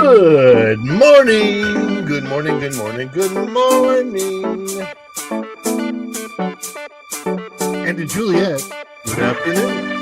Good morning. Good morning. Good morning. Good morning. And to Juliet, good afternoon.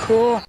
Cool.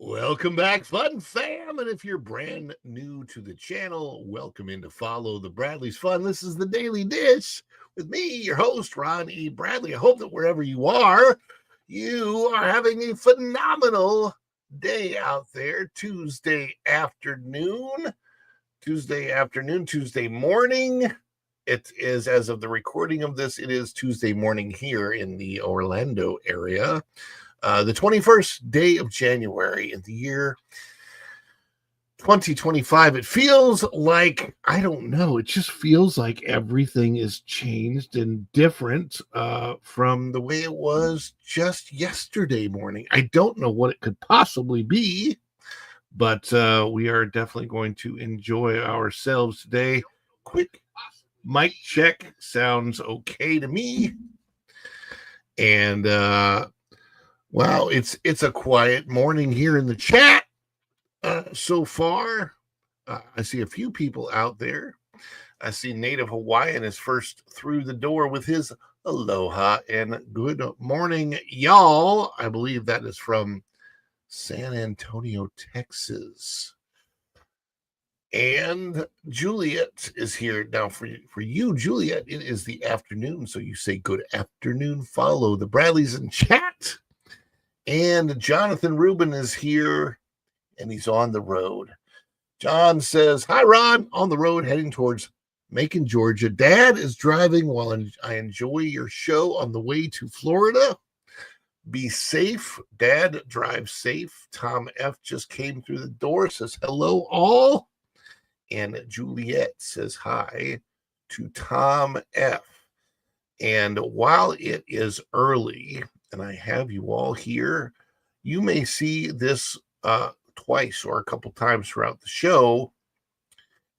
Welcome back, Fun Fam. And if you're brand new to the channel, welcome in to follow the Bradley's Fun. This is the Daily Dish with me, your host, Ron E. Bradley. I hope that wherever you are having a phenomenal day out there. Tuesday morning. It is, as of the recording of this, it is Tuesday morning here in the Orlando area. The 21st day of January in the year 2025. It feels like, I don't know, it just feels like everything is changed and different from the way it was just yesterday morning. I don't know what it could possibly be, but we are definitely going to enjoy ourselves today. Quick mic check. Sounds okay to me. And wow, it's a quiet morning here in the chat. So far, I see a few people out there. I see Native Hawaiian is first through the door with his aloha and good morning, y'all. I believe that is from San Antonio, Texas. And Juliet is here now for you, Juliet. It is the afternoon, so you say good afternoon. Follow the Bradleys in chat. And Jonathan Rubin is here. And he's on the road. John says, hi, Ron, on the road heading towards Macon, Georgia. Dad is driving while I enjoy your show on the way to Florida. Be safe. Dad, drive safe. Tom F. just came through the door, says hello, all. And Juliet says hi to Tom F. And while it is early and I have you all here, you may see this twice or a couple times throughout the show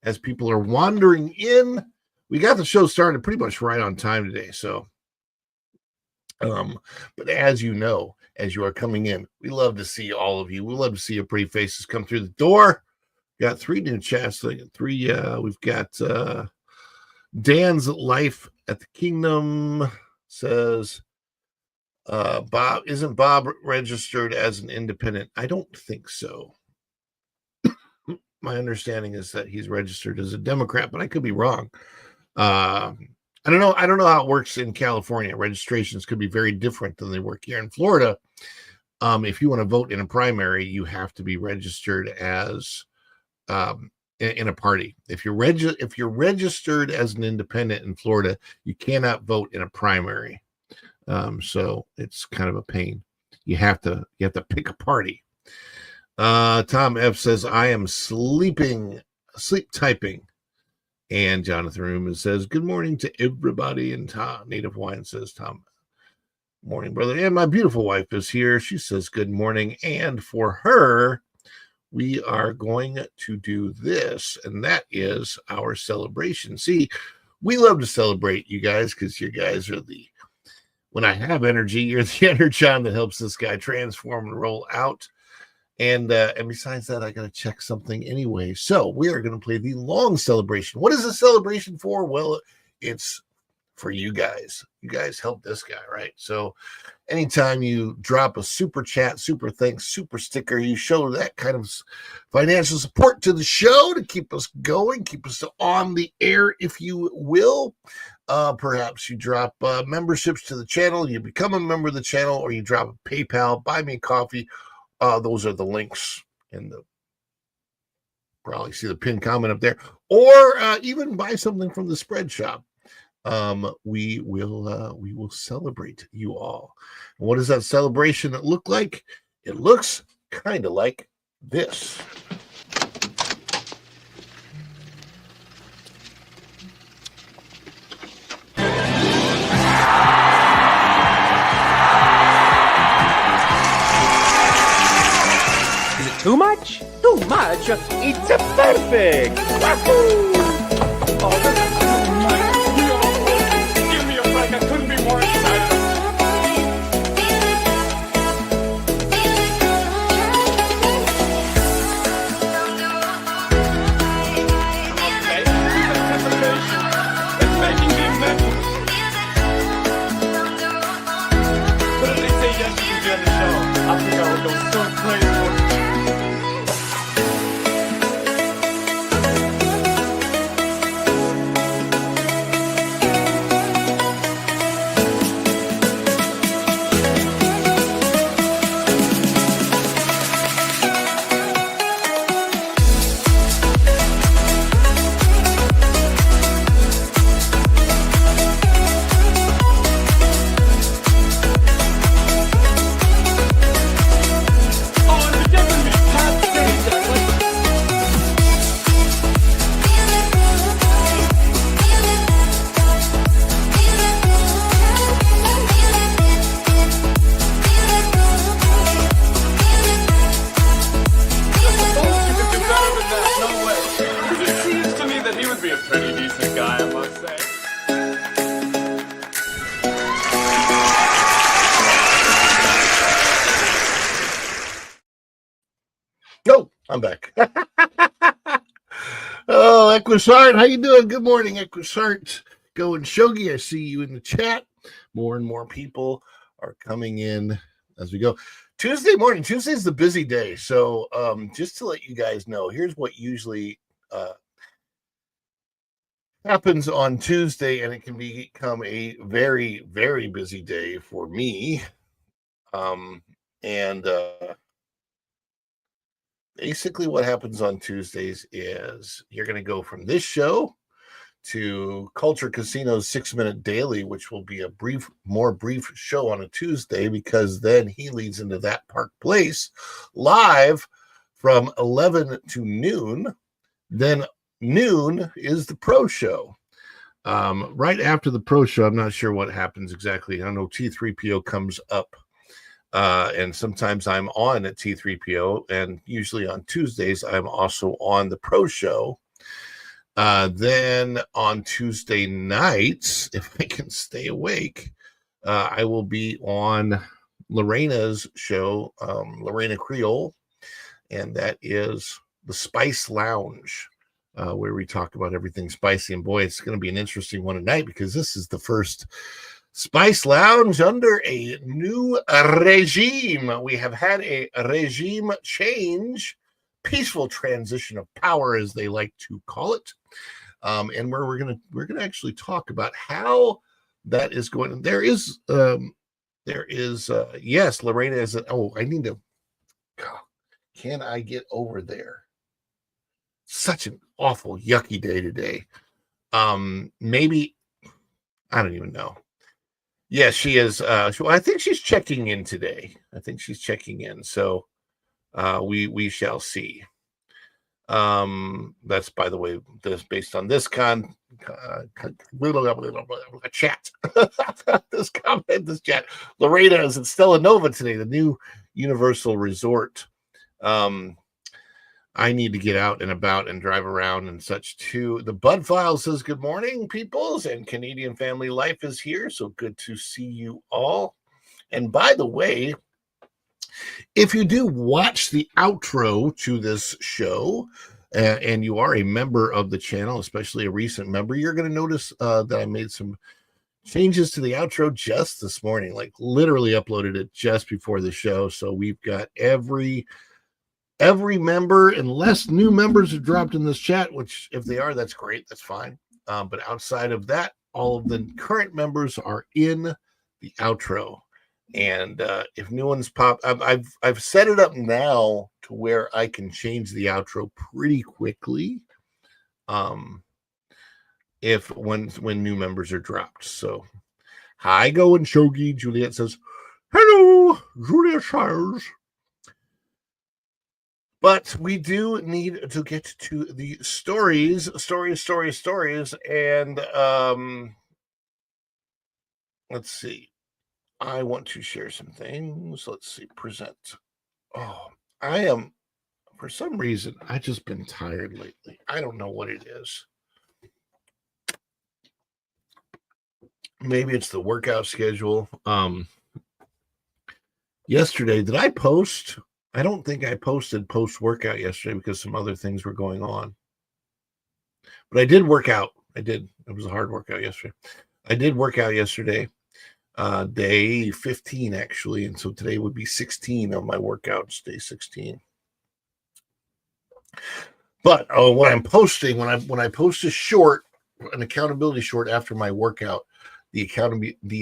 as people are wandering in. We got the show started pretty much right on time today, so but as you know, as you are coming in, we love to see all of you. We love to see your pretty faces come through the door. Got 3 new chats. We've got Dan's Life at the Kingdom says, Bob, isn't Bob registered as an independent? I don't think so. My understanding is that he's registered as a Democrat, but I could be wrong. I don't know. I don't know how it works in California. Registrations could be very different than they work here in Florida. If you want to vote in a primary, you have to be registered as in a party. If you're registered as an independent in Florida, you cannot vote in a primary. So it's kind of a pain. You have to pick a party. Tom F says, I am sleep typing. And Jonathan Rubin says, good morning to everybody. And Tom, Native Wine says, Tom, morning, brother. And my beautiful wife is here. She says, good morning. And for her, we are going to do this, and that is our celebration. See, we love to celebrate you guys because you guys are when I have energy, you're the energon that helps this guy transform and roll out. And besides that, I got to check something anyway. So we are going to play the long celebration. What is the celebration for? Well, it's for you guys. You guys help this guy, right? So anytime you drop a super chat, super thanks, super sticker, you show that kind of financial support to the show to keep us going, keep us on the air, if you will. Perhaps you drop memberships to the channel, you become a member of the channel, or you drop a PayPal, buy me a coffee. Those are the links in the, probably see the pinned comment up there, or even buy something from the spread shop. We will celebrate you all. And what does that celebration look like? It looks kind of like this. Too much? Too much? It's a perfect! Wahoo! Oh, this is too much. Give me a break. I couldn't be more excited. Okay, this anticipation is making me mental. What did they say yesterday on the show? I think I would go so crazy. Equisart, how you doing? Good morning, Equisart. Going Shogi, I see you in the chat. More and more people are coming in as we go. Tuesday morning. Tuesday is the busy day. So just to let you guys know, here's what usually happens on Tuesday, and it can become a very, very busy day for me. Basically what happens on Tuesdays is you're going to go from this show to Culture Casino's 6-Minute Daily, which will be a more brief show on a Tuesday, because then he leads into That Park Place live from 11 to noon. Then noon is the Pro Show. Right after the Pro Show, I'm not sure what happens exactly. I know T3PO comes up, and sometimes I'm on at T3PO, and usually on Tuesdays, I'm also on the Pro Show. Then on Tuesday nights, if I can stay awake, I will be on Lorena's show, Lorena Creole, and that is the Spice Lounge, where we talk about everything spicy. And boy, it's going to be an interesting one tonight, because this is the first Spice Lounge under a new regime. We have had a regime change, peaceful transition of power, as they like to call it. And we're gonna actually talk about how that is going. There is yes, Lorena is. I need to. Can I get over there? Such an awful, yucky day today. Maybe I don't even know. Yes, she is. I think she's checking in today. So we shall see. That's, by the way, this based on this chat. this chat. Lorena is at Stella Nova today, the new Universal Resort. I need to get out and about and drive around and such too. The Bud File says, good morning, peoples, and Canadian Family Life is here. So good to see you all. And by the way, if you do watch the outro to this show, and you are a member of the channel, especially a recent member, you're going to notice that I made some changes to the outro just this morning, like literally uploaded it just before the show. So we've got every member, unless new members have dropped in this chat, which if they are, that's great, that's fine. But outside of that, all of the current members are in the outro. And if new ones pop, I've set it up now to where I can change the outro pretty quickly. When new members are dropped. So hi, going Shogi. Juliet says, hello, Juliet Shires. But we do need to get to the stories. And let's see. I want to share some things. Let's see. Present. For some reason, I've just been tired lately. I don't know what it is. Maybe it's the workout schedule. Yesterday, did I post? I don't think I posted post-workout yesterday because some other things were going on. But I did work out. I did. It was a hard workout yesterday. I did work out yesterday. Day 15, actually. And so today would be 16 of my workouts, day 16. But what I'm posting, when I post a short, an accountability short after my workout, the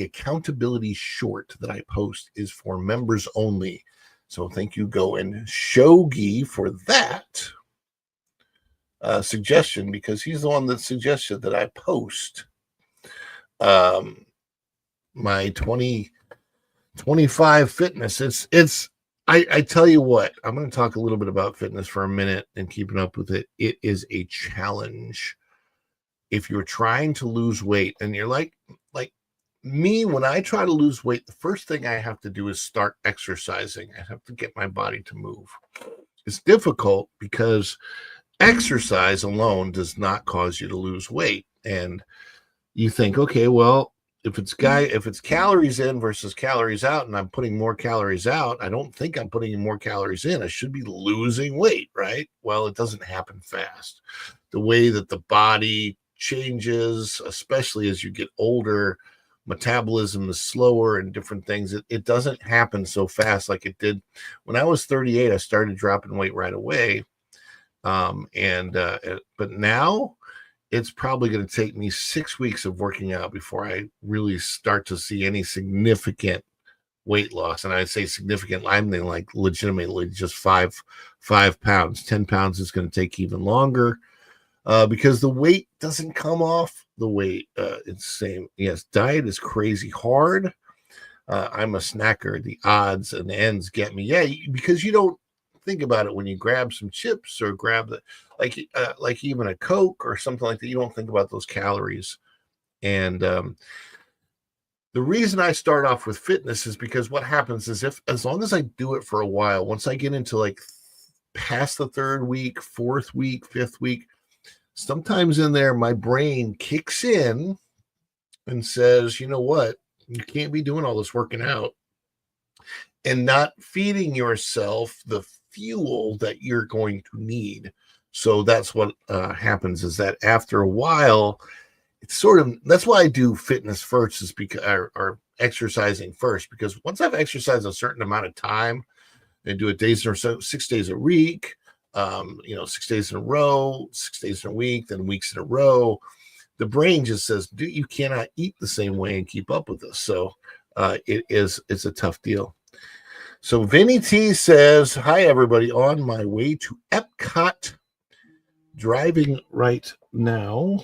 accountability short that I post is for members only. So thank you, Go and Shogi, for that suggestion, because he's the one that suggested that I post my 2025 fitness. I tell you what, I'm going to talk a little bit about fitness for a minute and keeping up with it. It is a challenge. If you're trying to lose weight and you're like me, when I try to lose weight, the first thing I have to do is start exercising. I have to get my body to move. It's difficult because exercise alone does not cause you to lose weight. And you think, okay, well, if it's calories in versus calories out, and I'm putting more calories out, I don't think I'm putting more calories in. I should be losing weight, right? Well, it doesn't happen fast. The way that the body changes, especially as you get older, metabolism is slower and different things. It doesn't happen so fast like it did when I was 38. I started dropping weight right away. But now it's probably going to take me 6 weeks of working out before I really start to see any significant weight loss. And I say significant, I mean like legitimately just 5 pounds. 10 pounds is going to take even longer because the weight doesn't come off the weight. It's the same. Yes, diet is crazy hard. I'm a snacker. The odds and the ends get me. Yeah, because you don't think about it when you grab some chips or grab the like even a Coke or something like that. You don't think about those calories. And the reason I start off with fitness is because what happens is as long as I do it for a while, once I get into like past the 3rd week, 4th week, 5th week, sometimes in there my brain kicks in and says, you know what, you can't be doing all this working out and not feeding yourself the fuel that you're going to need. So that's what happens, is that after a while, it's sort of, that's why I do fitness first, is because or exercising first, because once I've exercised a certain amount of time and do it days or so, 6 days a week, 6 days in a row, 6 days in a week, then weeks in a row, the brain just says, dude, you cannot eat the same way and keep up with this. So it's a tough deal. So Vinny T says, hi, everybody. On my way to Epcot, driving right now.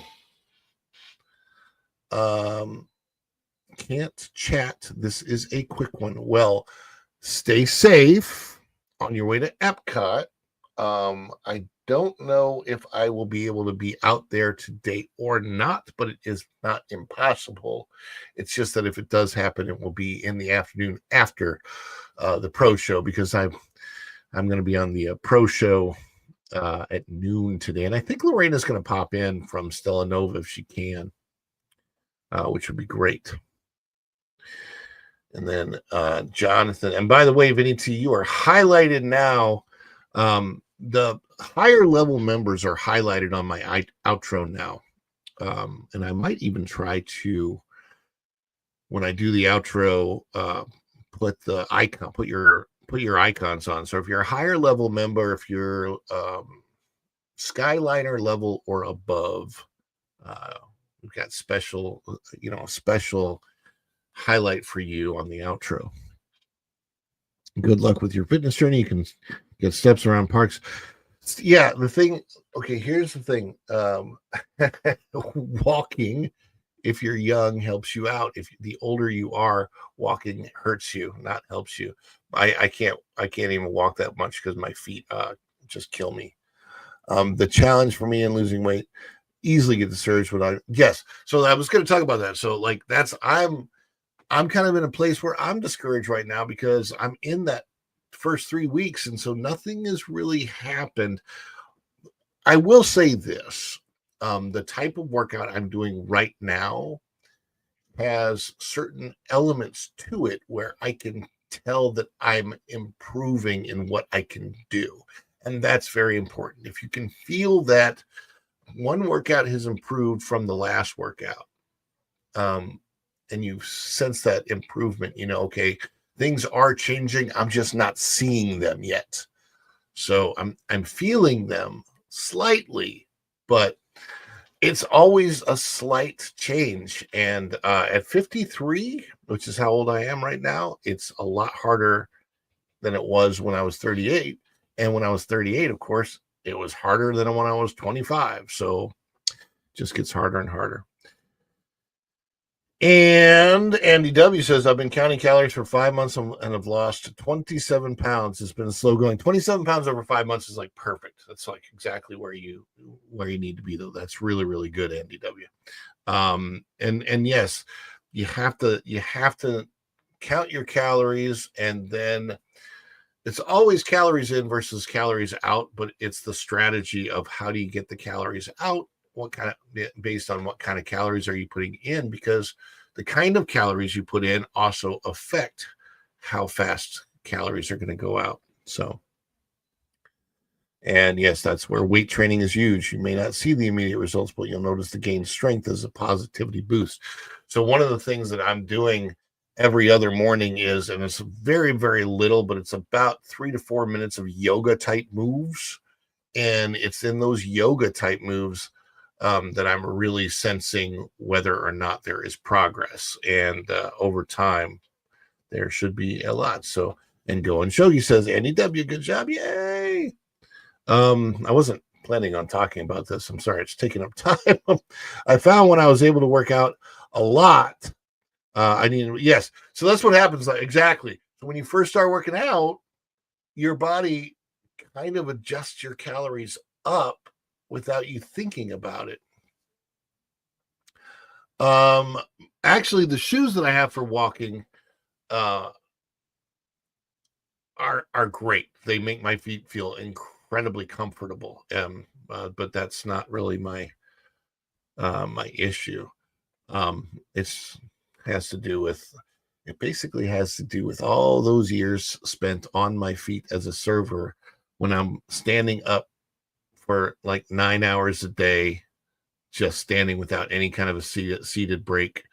Can't chat. This is a quick one. Well, stay safe on your way to Epcot. I don't know if I will be able to be out there today or not, but it is not impossible. It's just that if it does happen, it will be in the afternoon after the pro show, because I'm going to be on the pro show at noon today, and I think Lorena's going to pop in from Stella Nova if she can, which would be great. And then Jonathan, and by the way, Vinny T, you are highlighted now. The higher level members are highlighted on my outro now, and I might even try to, when I do the outro, put the icon, put your icons on. So if you're a higher level member, if you're Skyliner level or above, we've got special highlight for you on the outro. Good luck with your fitness journey. You can get steps around parks. Yeah, the thing. Okay, here's the thing. Walking, if you're young, helps you out. If the older you are, walking hurts you, not helps you. I can't even walk that much because my feet just kill me. The challenge for me in losing weight, easily get the surge without. Yes, so I was going to talk about that. So like I'm kind of in a place where I'm discouraged right now because I'm in that first 3 weeks, and so nothing has really happened. I will say this. The type of workout I'm doing right now has certain elements to it where I can tell that I'm improving in what I can do. And that's very important. If you can feel that one workout has improved from the last workout, and you sense that improvement, okay, things are changing. I'm just not seeing them yet. So I'm feeling them slightly, but it's always a slight change. And at 53, which is how old I am right now, it's a lot harder than it was when I was 38. And when I was 38, of course, it was harder than when I was 25. So it just gets harder and harder. And Andy W says, I've been counting calories for 5 months and have lost 27 pounds. It's been slow going. 27 pounds over 5 months is like perfect. That's like exactly where you need to be, though. That's really, really good, Andy W. And yes, you have to count your calories, and then it's always calories in versus calories out, but it's the strategy of how do you get the calories out? Based on what kind of calories are you putting in? Because the kind of calories you put in also affect how fast calories are going to go out. So, and yes, that's where weight training is huge. You may not see the immediate results, but you'll notice the gain strength as a positivity boost. So one of the things that I'm doing every other morning is, and it's very, very little, but it's about 3 to 4 minutes of yoga type moves. And it's in those yoga type moves that I'm really sensing whether or not there is progress. And over time, there should be a lot. So, and Go and Shogi says, Andy W, good job. Yay. I wasn't planning on talking about this. I'm sorry. It's taking up time. I found when I was able to work out a lot, I needed, yes. So that's what happens. Exactly. So when you first start working out, your body kind of adjusts your calories up without you thinking about it. Actually, the shoes that I have for walking are great. They make my feet feel incredibly comfortable. But that's not really my my issue. It basically has to do with all those years spent on my feet as a server when I'm standing up for like 9 hours a day, just standing without any kind of a seated break.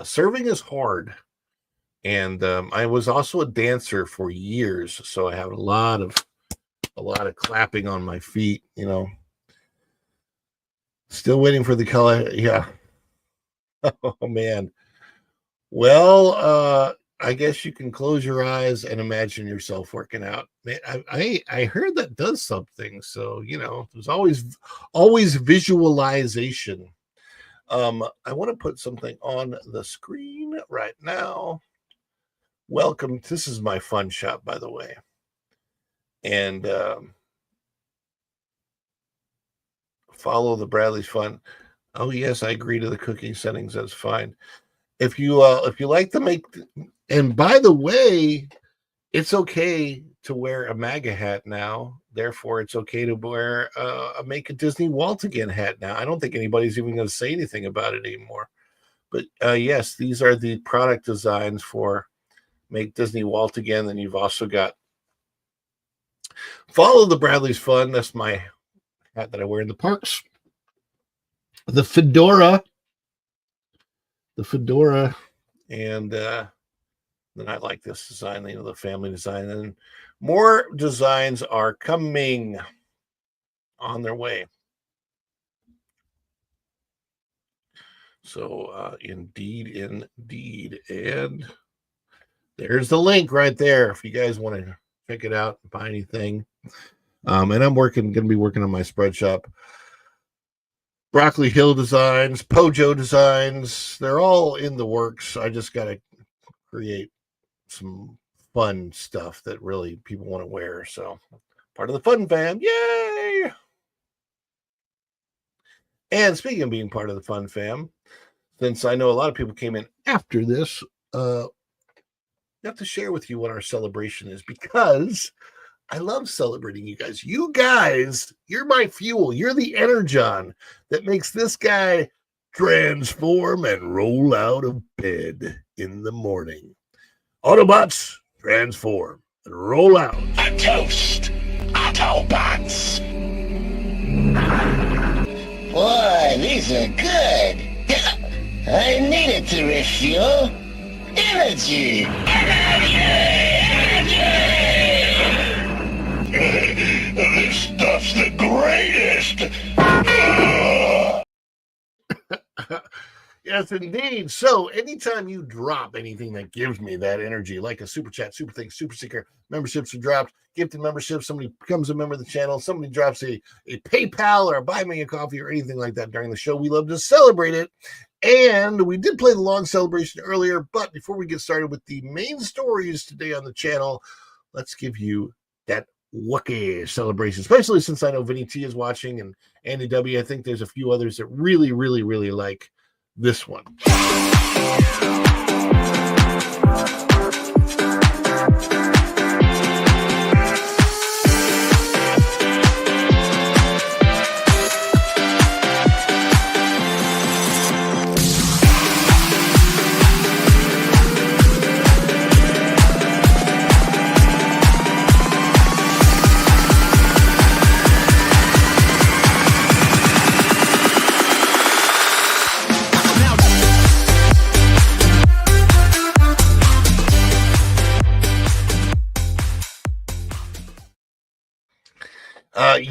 Serving is hard. And I was also a dancer for years, so I have a lot of clapping on my feet, you know. Still waiting for the color. Yeah. Oh man. Well, I guess you can close your eyes and imagine yourself working out. Man, I heard that does something. So, you know, there's always visualization. I want to put something on the screen right now. Welcome. This is my fun shop, by the way. And follow the Bradley's Fun. Oh yes, I agree to the cooking settings. That's fine. If you like to make, and by the way, it's okay to wear a MAGA hat now. Therefore, it's okay to wear a Make a Disney Walt Again hat now. I don't think anybody's even going to say anything about it anymore. But yes, these are the product designs for Make Disney Walt Again. Then you've also got Follow the Bradley's Fun. That's my hat that I wear in the parks. The fedora, and then I like this design, you know, the family design, and more designs are coming on their way. So indeed, and there's the link right there if you guys want to check it out and buy anything. And I'm going to be working on my spread shop. Broccoli Hill designs, Pojo designs, they're all in the works. I just got to create some fun stuff that really people want to wear. So part of the fun fam, yay! And speaking of being part of the fun fam, since I know a lot of people came in after this, I have to share with you what our celebration is, because I love celebrating you guys. You guys, you're my fuel. You're the energon that makes this guy transform and roll out of bed in the morning. Autobots, transform and roll out. A toast, Autobots. Boy, these are good. I needed to refuel. Energy. This stuff's the greatest. Yes, indeed. So anytime you drop anything that gives me that energy, like a super chat, super thing, super seeker, memberships are dropped, gifted memberships, somebody becomes a member of the channel, somebody drops a PayPal or a buy me a coffee or anything like that during the show, we love to celebrate it. And we did play the long celebration earlier, but before we get started with the main stories today on the channel, let's give you that Wookiee celebration, especially since I know Vinny T is watching and Andy W. I think there's a few others that really, really, really like this one.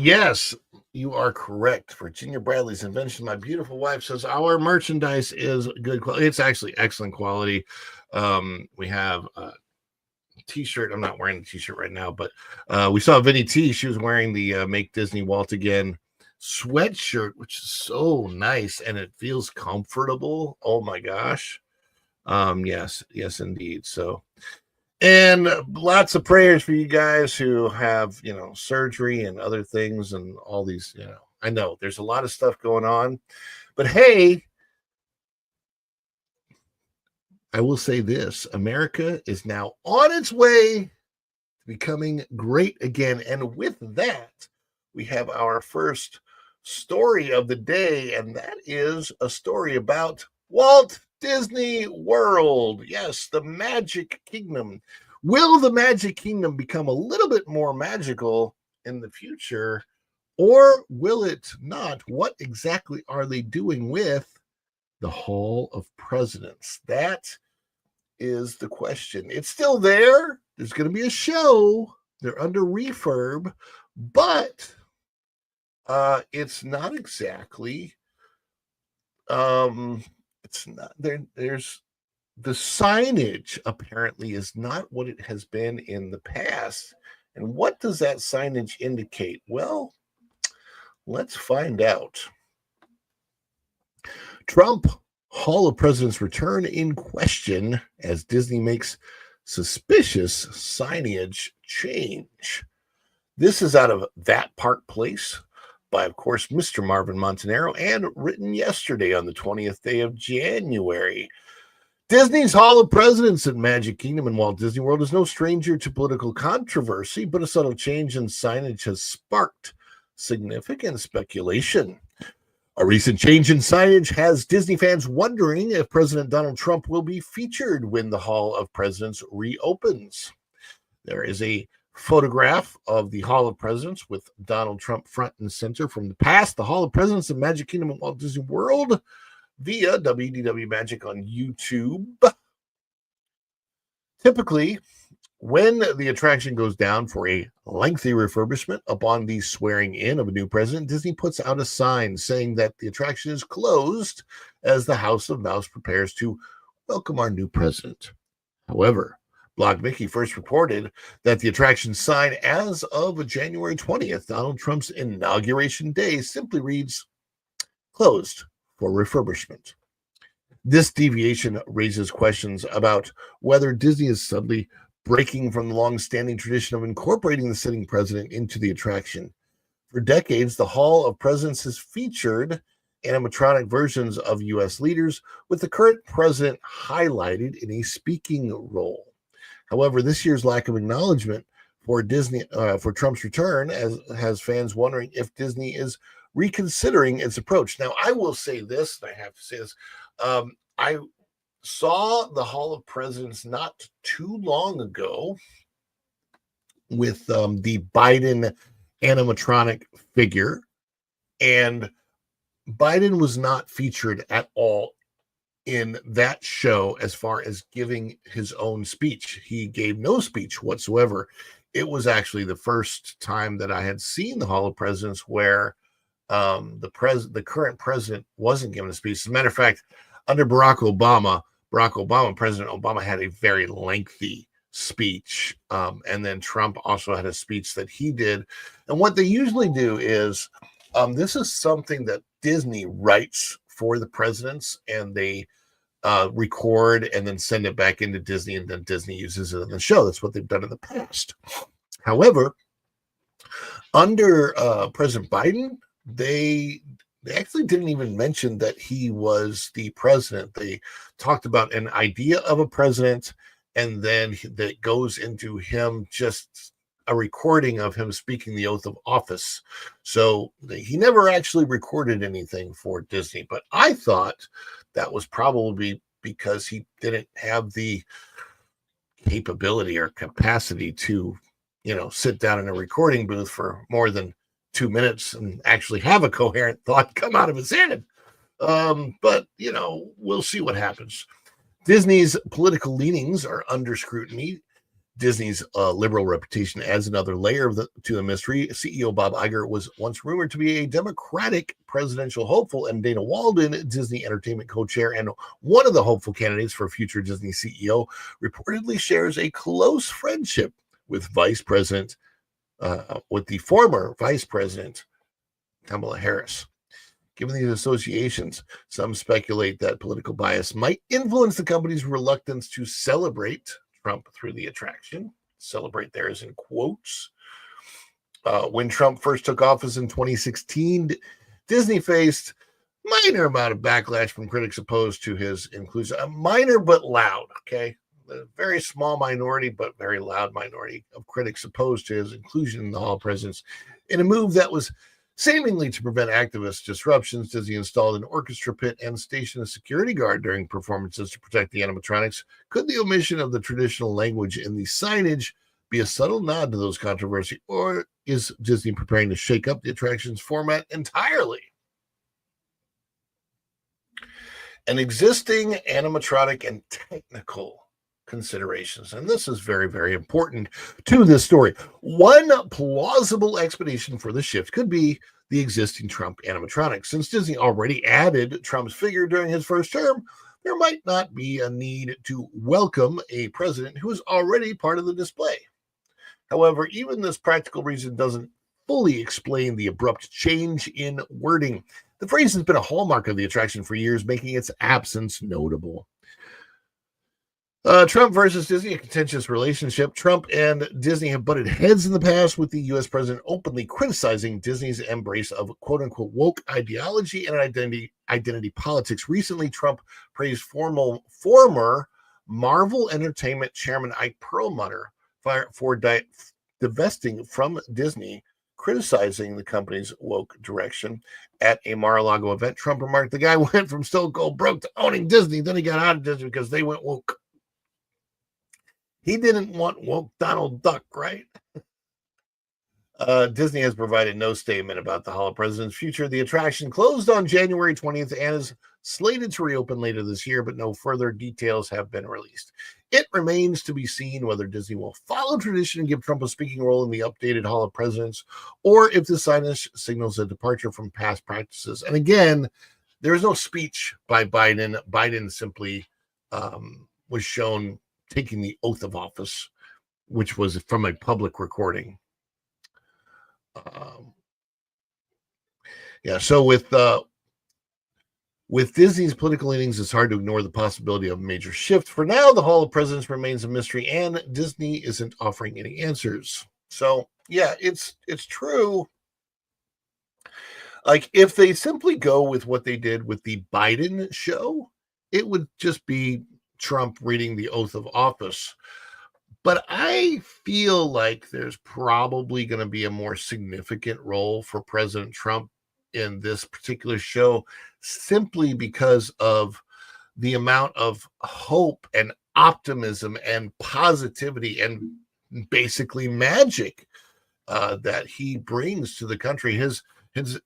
Yes, you are correct. Virginia Bradley's invention. My beautiful wife says our merchandise is good quality. It's actually excellent quality. We have a t-shirt. I'm not wearing the t-shirt right now, but we saw Vinny T. She was wearing the Make Disney Walt Again sweatshirt, which is so nice and it feels comfortable. Oh my gosh. Yes, indeed. So, and lots of prayers for you guys who have, surgery and other things and all these, I know there's a lot of stuff going on, but hey, I will say this: America is now on its way to becoming great again. And with that, we have our first story of the day, and that is a story about Walt Disney World. Yes, the Magic Kingdom. Will the Magic Kingdom become a little bit more magical in the future, or will it not? What exactly are they doing with the Hall of Presidents? That is the question. It's still there. There's going to be a show. They're under refurb, but it's not exactly it's not there. There's the signage apparently is not what it has been in the past. And what does that signage indicate? Well, let's find out. Trump Hall of Presidents return in question as Disney makes suspicious signage change. This is out of That Park Place by, of course, Mr. Marvin Montanaro, and written yesterday on the 20th day of January. Disney's Hall of Presidents at Magic Kingdom and Walt Disney World is no stranger to political controversy, but a subtle change in signage has sparked significant speculation. A recent change in signage has Disney fans wondering if President Donald Trump will be featured when the Hall of Presidents reopens. There is a photograph of the Hall of Presidents with Donald Trump front and center from the past. The Hall of Presidents of Magic Kingdom and Walt Disney World via WDW Magic on YouTube. Typically, when the attraction goes down for a lengthy refurbishment upon the swearing in of a new president, Disney puts out a sign saying that the attraction is closed as the House of Mouse prepares to welcome our new president. However, Blog Mickey first reported that the attraction sign as of January 20th, Donald Trump's inauguration day, simply reads, closed for refurbishment. This deviation raises questions about whether Disney is suddenly breaking from the long-standing tradition of incorporating the sitting president into the attraction. For decades, the Hall of Presidents has featured animatronic versions of U.S. leaders, with the current president highlighted in a speaking role. However, this year's lack of acknowledgement for Trump's return has fans wondering if Disney is reconsidering its approach. Now, I will say this, and I have to say this. I saw the Hall of Presidents not too long ago with the Biden animatronic figure, and Biden was not featured at all in that show as far as giving his own speech. He gave no speech whatsoever. It was actually the first time that I had seen the Hall of Presidents where the current president wasn't given a speech. As a matter of fact, under President Obama had a very lengthy speech. And then Trump also had a speech that he did. And what they usually do is, this is something that Disney writes for the presidents, and they record and then send it back into Disney, and then Disney uses it in the show. That's what they've done in the past. However, under President Biden, they actually didn't even mention that he was the president. They talked about an idea of a president, and then that goes into him, just a recording of him speaking the oath of office. So he never actually recorded anything for Disney, but I thought that was probably because he didn't have the capability or capacity to, sit down in a recording booth for more than 2 minutes and actually have a coherent thought come out of his head. But, we'll see what happens. Disney's political leanings are under scrutiny Disney's liberal reputation adds another layer to the mystery. CEO Bob Iger was once rumored to be a Democratic presidential hopeful, and Dana Walden, Disney Entertainment co-chair and one of the hopeful candidates for future Disney CEO, reportedly shares a close friendship with the former Vice President Kamala Harris. Given these associations, some speculate that political bias might influence the company's reluctance to celebrate Trump through the attraction. Celebrate there is in quotes. When Trump first took office in 2016, Disney faced minor amount of backlash from critics opposed to his inclusion. A minor but loud, okay? A very small minority but very loud minority of critics opposed to his inclusion in the Hall of Presidents. In a move that was seemingly to prevent activist disruptions, Disney installed an orchestra pit and stationed a security guard during performances to protect the animatronics. Could the omission of the traditional language in the signage be a subtle nod to those controversies, or is Disney preparing to shake up the attraction's format entirely? An existing animatronic and technical considerations, and this is very, very important to this story. One plausible explanation for the shift could be the existing Trump animatronics. Since Disney already added Trump's figure during his first term, there might not be a need to welcome a president who is already part of the display. However, even this practical reason doesn't fully explain the abrupt change in wording. The phrase has been a hallmark of the attraction for years, making its absence notable. Trump versus Disney, a contentious relationship. Trump and Disney have butted heads in the past, with the U.S. president openly criticizing Disney's embrace of quote-unquote woke ideology and identity politics. Recently, Trump praised former Marvel Entertainment chairman Ike Perlmutter for divesting from Disney, criticizing the company's woke direction. At a Mar-a-Lago event, Trump remarked, "The guy went from stone cold broke to owning Disney, then he got out of Disney because they went woke." He didn't want woke Donald Duck, right? Disney has provided no statement about the Hall of Presidents' future. The attraction closed on January 20th and is slated to reopen later this year, but no further details have been released. It remains to be seen whether Disney will follow tradition and give Trump a speaking role in the updated Hall of Presidents, or if the signage signals a departure from past practices. And again, there is no speech by Biden. Biden simply was shown taking the oath of office, which was from a public recording. So with Disney's political leanings, it's hard to ignore the possibility of a major shift. For now, the Hall of Presidents remains a mystery, and Disney isn't offering any answers. So yeah, it's true. Like, if they simply go with what they did with the Biden show, it would just be Trump reading the oath of office. But I feel like there's probably going to be a more significant role for President Trump in this particular show, simply because of the amount of hope and optimism and positivity and basically magic that he brings to the country. His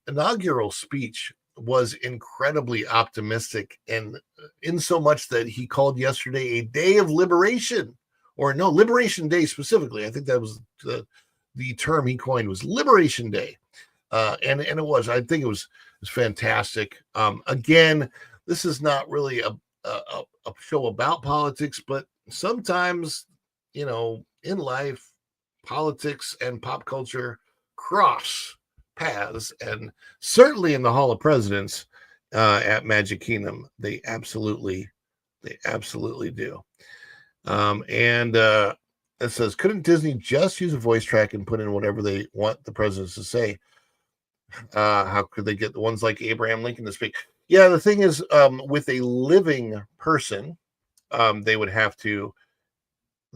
inaugural speech was incredibly optimistic, and in so much that he called yesterday a day of liberation, or no, Liberation Day specifically. I think that was the term he coined, was Liberation Day. And it was, I think it was fantastic. Again, this is not really a show about politics, but sometimes, in life, politics and pop culture cross paths, and certainly in the Hall of Presidents at Magic Kingdom, they absolutely do. And it says, couldn't Disney just use a voice track and put in whatever they want the presidents to say? How could they get the ones like Abraham Lincoln to speak? Yeah, the thing is, with a living person, they would have to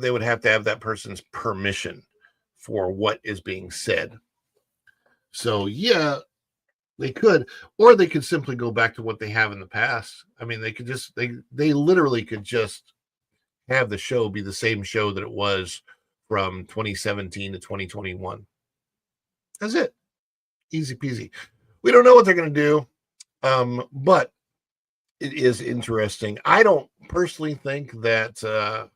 have that person's permission for what is being said. So yeah, they could, or they could simply go back to what they have in the past. I mean, they could just they literally could just have the show be the same show that it was from 2017 to 2021. That's it. Easy peasy. We don't know what they're going to do, but it is interesting. I don't personally think that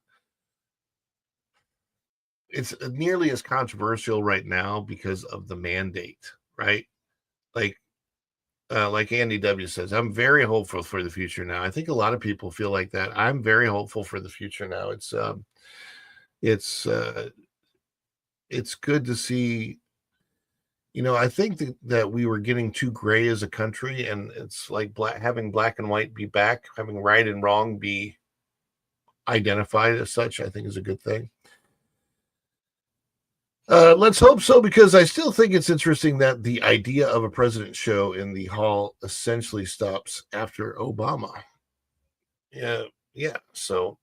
it's nearly as controversial right now because of the mandate, right? Like Andy W says, I'm very hopeful for the future now. I think a lot of people feel like that. I'm very hopeful for the future now. It's it's good to see. I think that we were getting too gray as a country, and it's like having black and white be back, having right and wrong be identified as such, I think is a good thing. Let's hope so, because I still think it's interesting that the idea of a president show in the hall essentially stops after Obama. Yeah. So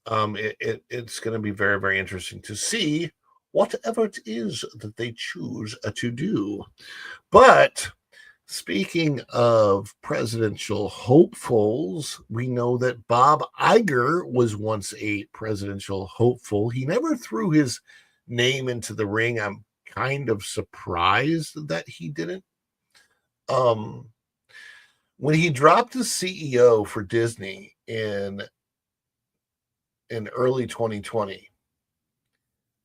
it's going to be very, very interesting to see whatever it is that they choose to do. But speaking of presidential hopefuls, we know that Bob Iger was once a presidential hopeful. He never threw his name into the ring. I'm kind of surprised that he didn't. When he dropped as CEO for Disney in early 2020,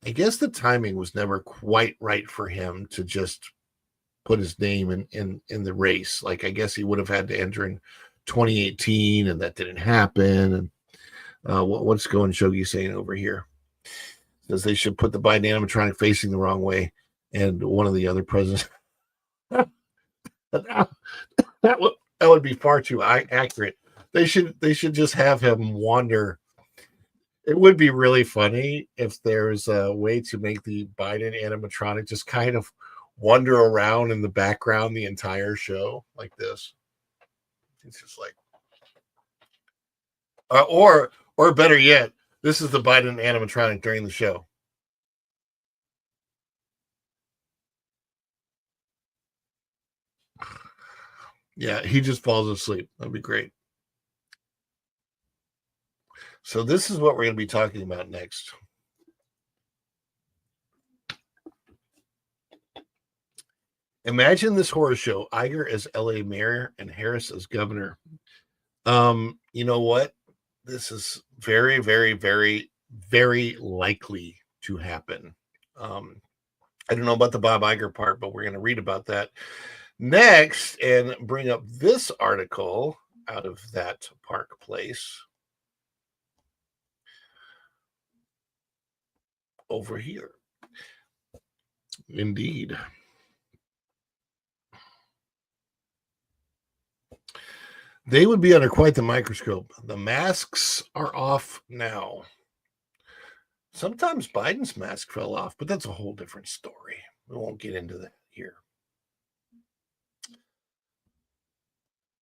I guess the timing was never quite right for him to just put his name in the race. Like, I guess he would have had to enter in 2018, and that didn't happen. And what's going Shogi saying over here? Says they should put the Biden animatronic facing the wrong way, and one of the other presidents. that would be far too accurate. They should just have him wander. It would be really funny if there's a way to make the Biden animatronic just kind of wander around in the background the entire show like this. It's just like, or better yet, this is the Biden animatronic during the show. Yeah, he just falls asleep. That'd be great. So this is what we're going to be talking about next. Imagine this horror show: Iger as LA mayor and Harris as governor. You know what? This is very, very, very, very likely to happen. I don't know about the Bob Iger part, but we're going to read about that next and bring up this article out of that park place over here. Indeed. They would be under quite the microscope. The masks are off now. Sometimes Biden's mask fell off, but that's a whole different story. We won't get into that here.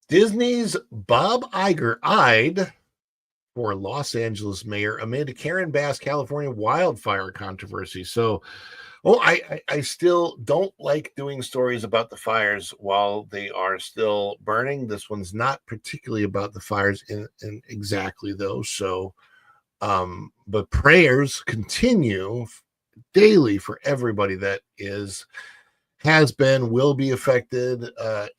Disney's Bob Iger eyed for Los Angeles mayor amid Karen Bass California wildfire controversy. So, I still don't like doing stories about the fires while they are still burning. This one's not particularly about the fires in exactly though. So, but prayers continue daily for everybody that has been, will be affected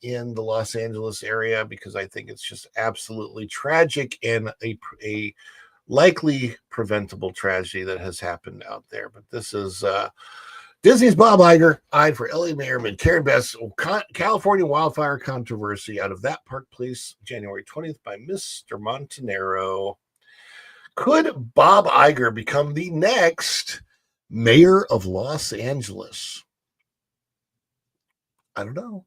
in the Los Angeles area, because I think it's just absolutely tragic and a likely preventable tragedy that has happened out there. But this is Disney's Bob Iger eyed for LA mayor amid Karen Bass California wildfire controversy out of that park place January 20th by Mr. Montanaro. Could Bob Iger become the next mayor of Los Angeles? I don't know.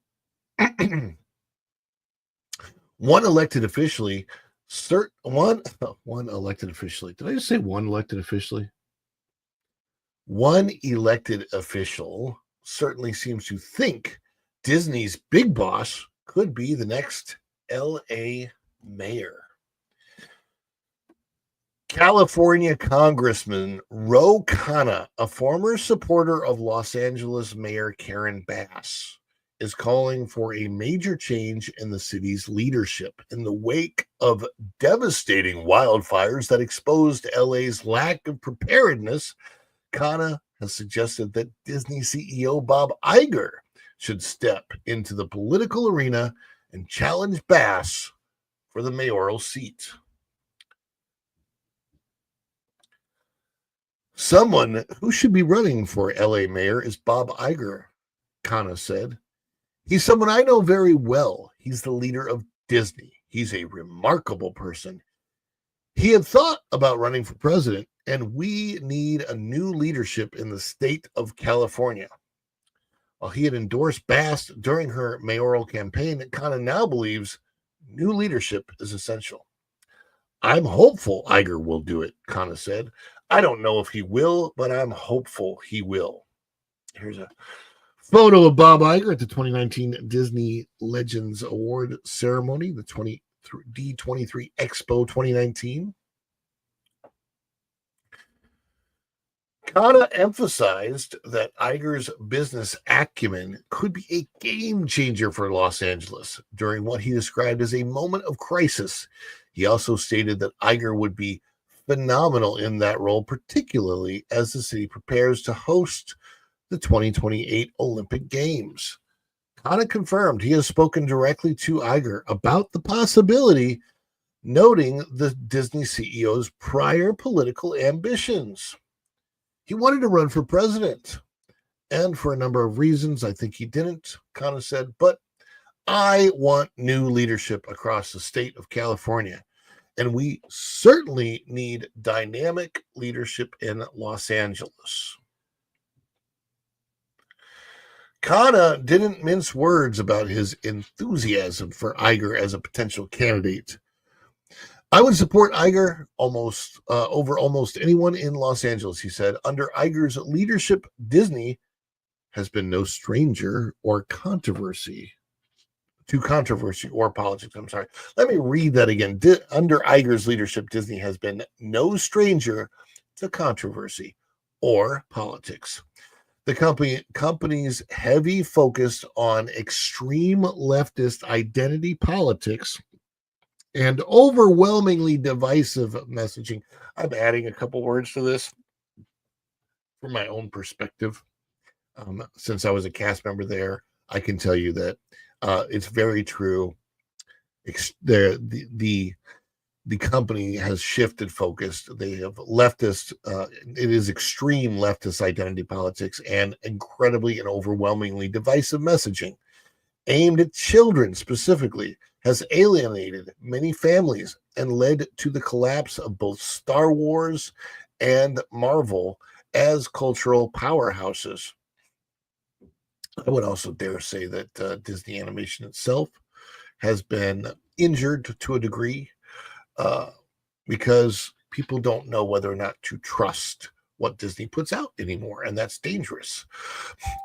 One elected officially. Did I just say one elected officially? One elected official certainly seems to think Disney's big boss could be the next LA mayor. California Congressman Ro Khanna, a former supporter of Los Angeles Mayor Karen Bass, is calling for a major change in the city's leadership in the wake of devastating wildfires that exposed LA's lack of preparedness. Khanna has suggested that Disney CEO Bob Iger should step into the political arena and challenge Bass for the mayoral seat. Someone who should be running for LA mayor is Bob Iger, Kana said. He's someone I know very well. He's the leader of Disney. He's a remarkable person. He had thought about running for president, and we need a new leadership in the state of California. While he had endorsed Bass during her mayoral campaign, Kana now believes new leadership is essential. I'm hopeful Iger will do it, Kana said. I don't know if he will, but I'm hopeful he will. Here's a photo of Bob Iger at the 2019 Disney Legends Award ceremony, the D23 Expo 2019. Kana emphasized that Iger's business acumen could be a game changer for Los Angeles during what he described as a moment of crisis. He also stated that Iger would be phenomenal in that role, particularly as the city prepares to host the 2028 Olympic Games. Kana confirmed he has spoken directly to Iger about the possibility, noting the Disney CEO's prior political ambitions. He wanted to run for president, and for a number of reasons, I think he didn't, Kana said, but I want new leadership across the state of California, and we certainly need dynamic leadership in Los Angeles. Kana didn't mince words about his enthusiasm for Iger as a potential candidate. I would support Iger over almost anyone in Los Angeles, he said. Under Iger's leadership, Disney has been no stranger to controversy or politics. I'm sorry. Let me read that again. Under Iger's leadership, Disney has been no stranger to controversy or politics. The company's heavy focus on extreme leftist identity politics and overwhelmingly divisive messaging. I'm adding a couple words to this from my own perspective. Since I was a cast member there, I can tell you that it's very true. The company has shifted focus. They have leftist. It is extreme leftist identity politics and incredibly and overwhelmingly divisive messaging aimed at children specifically has alienated many families and led to the collapse of both Star Wars and Marvel as cultural powerhouses. I would also dare say that Disney Animation itself has been injured to a degree because people don't know whether or not to trust what Disney puts out anymore, and that's dangerous.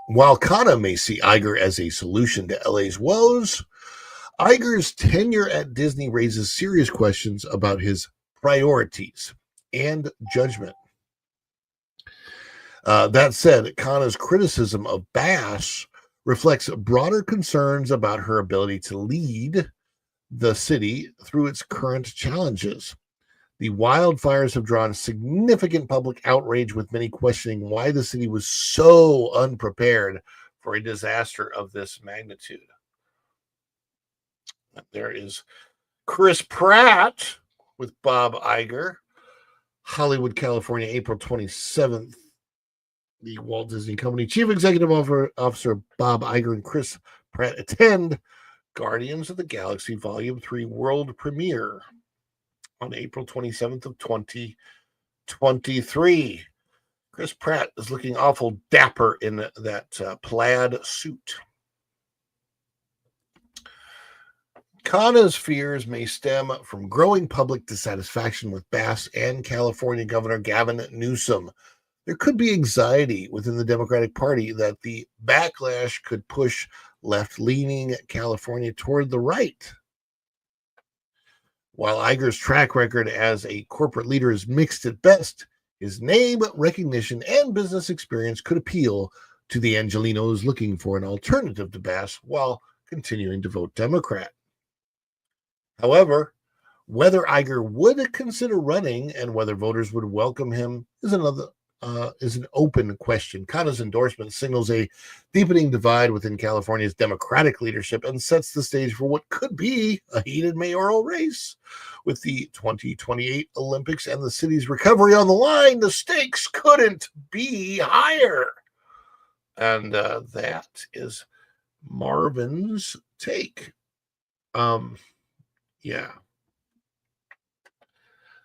While Kana may see Iger as a solution to LA's woes, Iger's tenure at Disney raises serious questions about his priorities and judgment. That said, Kana's criticism of Bass reflects broader concerns about her ability to lead the city through its current challenges. The wildfires have drawn significant public outrage, with many questioning why the city was so unprepared for a disaster of this magnitude. There is Chris Pratt with Bob Iger, Hollywood, California, April 27th. The Walt Disney Company Chief Executive Officer Bob Iger and Chris Pratt attend Guardians of the Galaxy Volume 3 world premiere on April 27th of 2023. Chris Pratt is looking awful dapper in that plaid suit. Kana's fears may stem from growing public dissatisfaction with Bass and California Governor Gavin Newsom. There could be anxiety within the Democratic Party that the backlash could push left-leaning California toward the right. While Iger's track record as a corporate leader is mixed at best, his name, recognition, and business experience could appeal to the Angelinos looking for an alternative to Bass while continuing to vote Democrat. However, whether Iger would consider running and whether voters would welcome him is is an open question. Khanna's endorsement signals a deepening divide within California's Democratic leadership and sets the stage for what could be a heated mayoral race. With the 2028 Olympics and the city's recovery on the line, the stakes couldn't be higher. And that is Marvin's take. Yeah.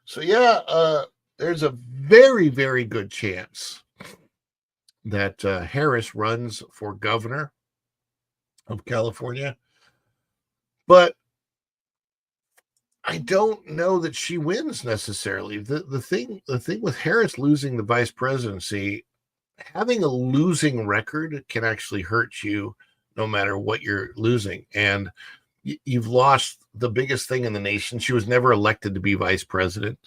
So yeah, there's a very, very good chance that Harris runs for governor of California, but I don't know that she wins necessarily. The thing with Harris losing the vice presidency, having a losing record can actually hurt you no matter what you're losing. And you've lost the biggest thing in the nation. She was never elected to be vice president.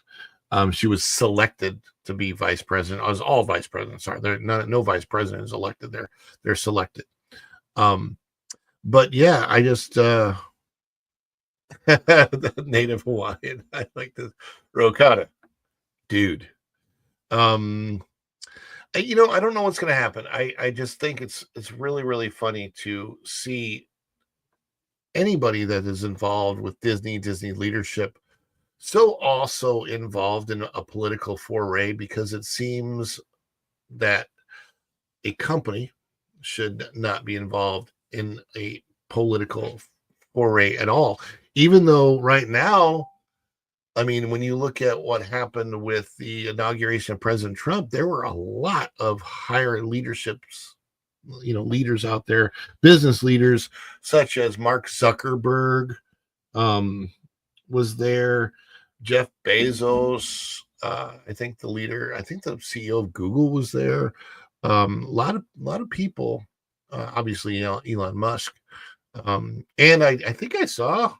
She was selected to be vice president. I was all vice presidents. Sorry, no vice president is elected. They're selected. But yeah, I just the Native Hawaiian. I like this Rokata, dude. I don't know what's going to happen. I just think it's really, really funny to see anybody that is involved with Disney leadership so also involved in a political foray, because it seems that a company should not be involved in a political foray at all. Even though right now, I mean, when you look at what happened with the inauguration of President Trump, there were a lot of higher leaderships, leaders out there, business leaders such as Mark Zuckerberg was there, Jeff Bezos, I think the CEO of Google was there. A lot of people, obviously, Elon Musk. And I think I saw,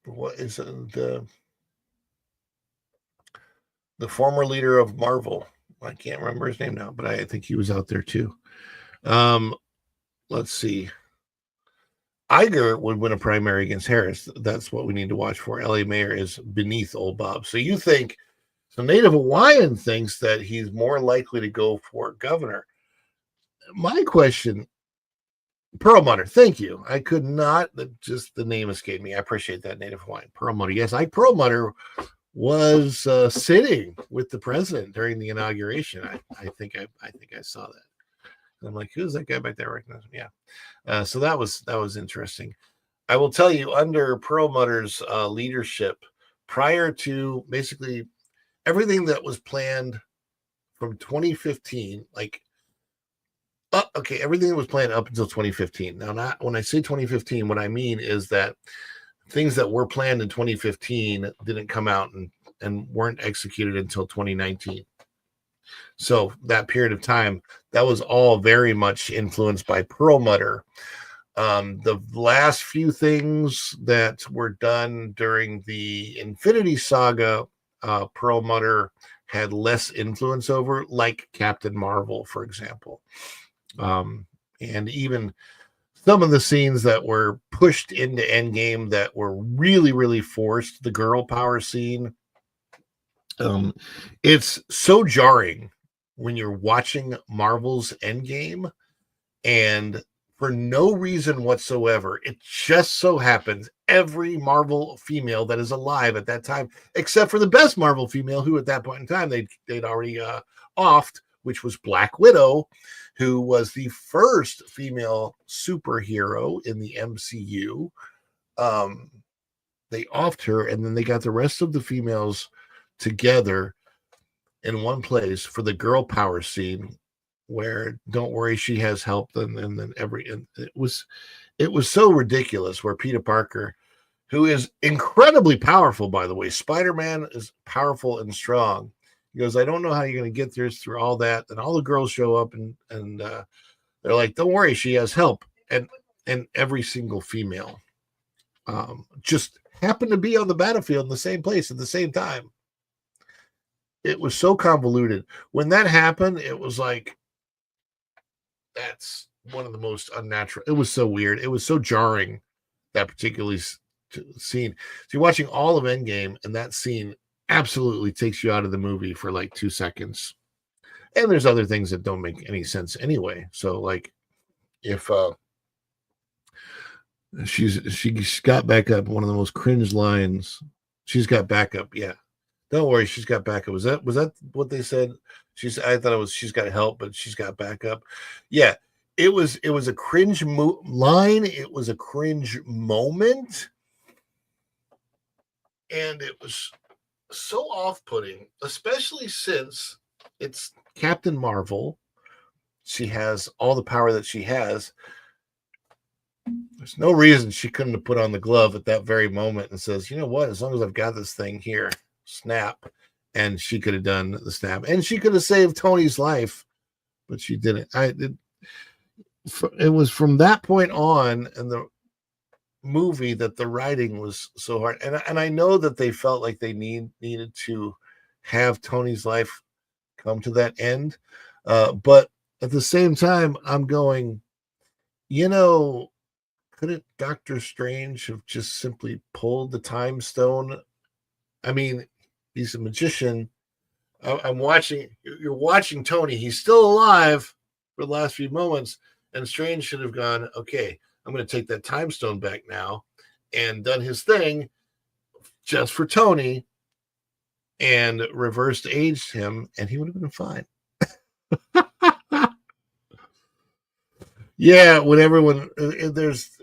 what is it? The former leader of Marvel. I can't remember his name now, but I think he was out there too. Let's see. Iger would win a primary against Harris. That's what we need to watch for. LA mayor is beneath old Bob. So you think, so Native Hawaiian thinks that he's more likely to go for governor. My question, Perlmutter, thank you. I could not, just the name escaped me. I appreciate that, Native Hawaiian. Perlmutter, yes, Perlmutter was sitting with the president during the inauguration. I think I saw that. And I'm like, who's that guy back there? I recognize him. Yeah. So that was interesting. I will tell you, under Perlmutter's leadership, prior to basically everything that was planned from 2015, everything that was planned up until 2015. Now, not when I say 2015, what I mean is that things that were planned in 2015 didn't come out and weren't executed until 2019. So that period of time, that was all very much influenced by Perlmutter. The last few things that were done during the Infinity Saga, Perlmutter had less influence over, like Captain Marvel, for example. And even some of the scenes that were pushed into Endgame that were really, really forced, the girl power scene, it's so jarring when you're watching Marvel's Endgame, and for no reason whatsoever, it just so happens every Marvel female that is alive at that time, except for the best Marvel female, who at that point in time they'd already offed, which was Black Widow, who was the first female superhero in the MCU. They offed her, and then they got the rest of the females together in one place for the girl power scene, where don't worry, she has help. And then it was so ridiculous, where Peter Parker, who is incredibly powerful, by the way, Spider-Man is powerful and strong. He goes, I don't know how you're going to get through all that. And all the girls show up and they're like, don't worry, she has help. And every single female just happened to be on the battlefield in the same place at the same time. It was so convoluted. When that happened, it was like, that's one of the most unnatural. It was so weird. It was so jarring, that particularly scene. So you're watching all of Endgame, and that scene absolutely takes you out of the movie for like 2 seconds. And there's other things that don't make any sense anyway. So like if she's got back up, one of the most cringe lines, she's got backup. Yeah. Don't worry, she's got backup. Was that what they said? I thought it was she's got help, but she's got backup. Yeah. It was a cringe line. It was a cringe moment. And it was so off-putting, especially since it's Captain Marvel. She has all the power that she has. There's no reason she couldn't have put on the glove at that very moment and says, you know what, as long as I've got this thing here, snap. And she could have done the snap. And she could have saved Tony's life, but she didn't. It was from that point on in the movie that the writing was so hard. And I know that they felt like they needed to have Tony's life come to that end. But at the same time, I'm going, couldn't Doctor Strange have just simply pulled the time stone? I mean, he's a magician. You're watching Tony. He's still alive for the last few moments. And Strange should have gone, okay, I'm going to take that time stone back now, and done his thing just for Tony and reversed aged him, and he would have been fine. Yeah, when everyone rewatching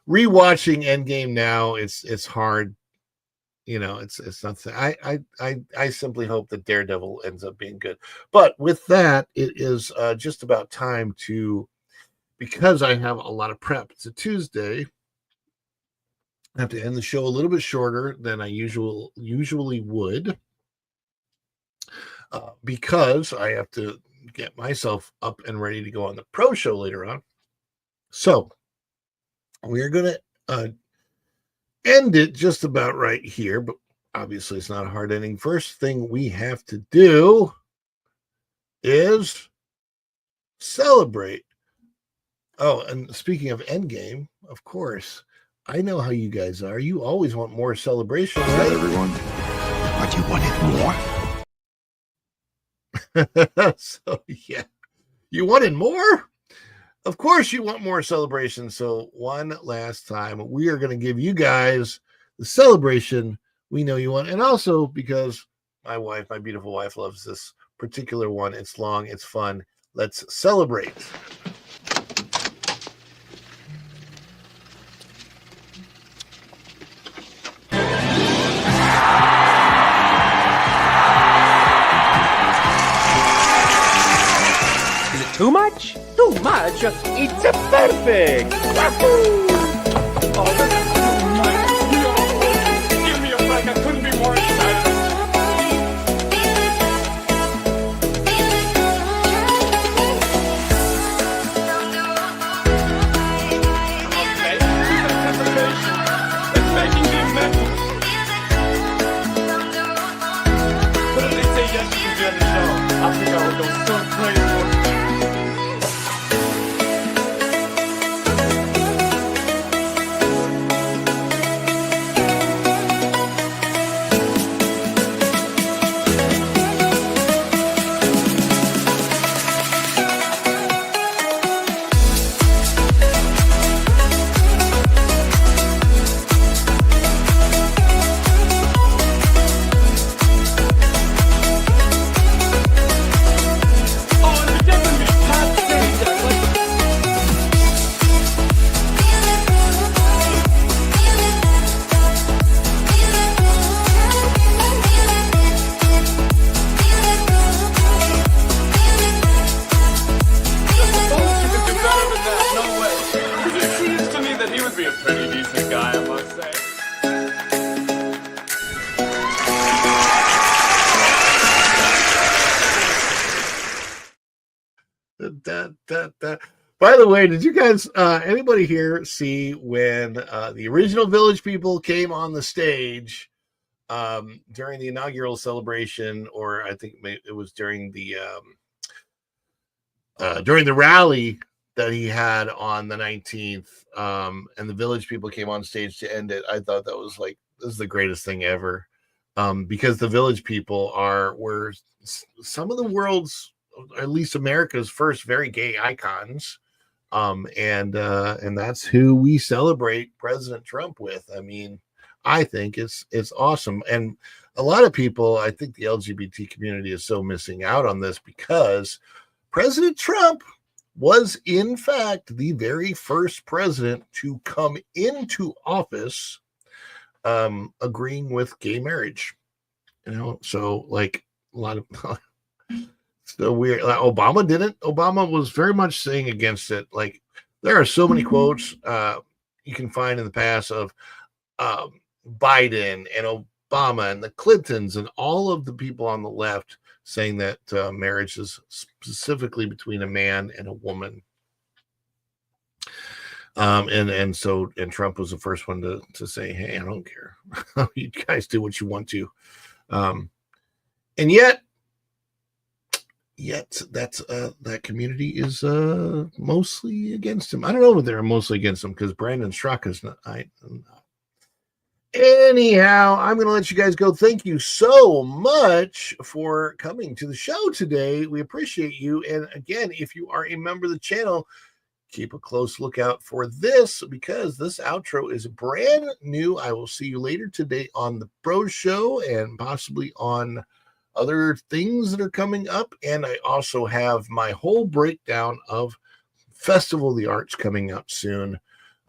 Endgame now, it's hard. It's not. I simply hope that Daredevil ends up being good. But with that, it is just about time to, because I have a lot of prep. It's a Tuesday. I have to end the show a little bit shorter than I usually would, because I have to get myself up and ready to go on the pro show later on. So we're going to end it just about right here, but obviously it's not a hard ending. First thing we have to do is celebrate. Oh, and speaking of Endgame, of course, I know how you guys are. You always want more celebration, right, everyone? But you wanted more? So, yeah. You wanted more? Of course you want more celebration. So one last time, we are going to give you guys the celebration we know you want. And also because my beautiful wife, loves this particular one. It's long, it's fun. Let's celebrate. Too much? Too much? It's a perfect! Wahoo! Oh, that's too much. Give me a break. I couldn't be more excited. Okay, anticipation. It's making me mental. But if they say yes, you can be on the show. I think I would go so crazy. By the way, did you guys, anybody here see when the original Village People came on the stage during the inaugural celebration, or I think it was during the rally that he had on the 19th, and the Village people came on stage to end it. I thought that was like, this is the greatest thing ever, because the Village people were some of the world's, at least America's, first very gay icons, and that's who we celebrate President Trump with. I mean, I think it's awesome, and a lot of people, I think the LGBT community is so missing out on this because President Trump was in fact the very first president to come into office agreeing with gay marriage. So like a lot of so weird. Like Obama didn't. Obama was very much saying against it. Like there are so many quotes you can find in the past of Biden and Obama and the Clintons and all of the people on the left saying that marriage is specifically between a man and a woman. And Trump was the first one to say, hey, I don't care. You guys do what you want to. And yet that community is mostly against him. I don't know if they're mostly against him because Brandon Straka is not. Anyhow, I'm going to let you guys go. Thank you so much for coming to the show today. We appreciate you. And again, if you are a member of the channel, keep a close lookout for this because this outro is brand new. I will see you later today on the Bro Show and possibly on other things that are coming up. And I also have my whole breakdown of Festival of the Arts coming up soon.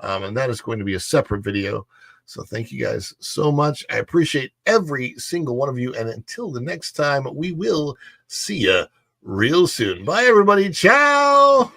And that is going to be a separate video. So thank you guys so much. I appreciate every single one of you. And until the next time, we will see you real soon. Bye, everybody. Ciao.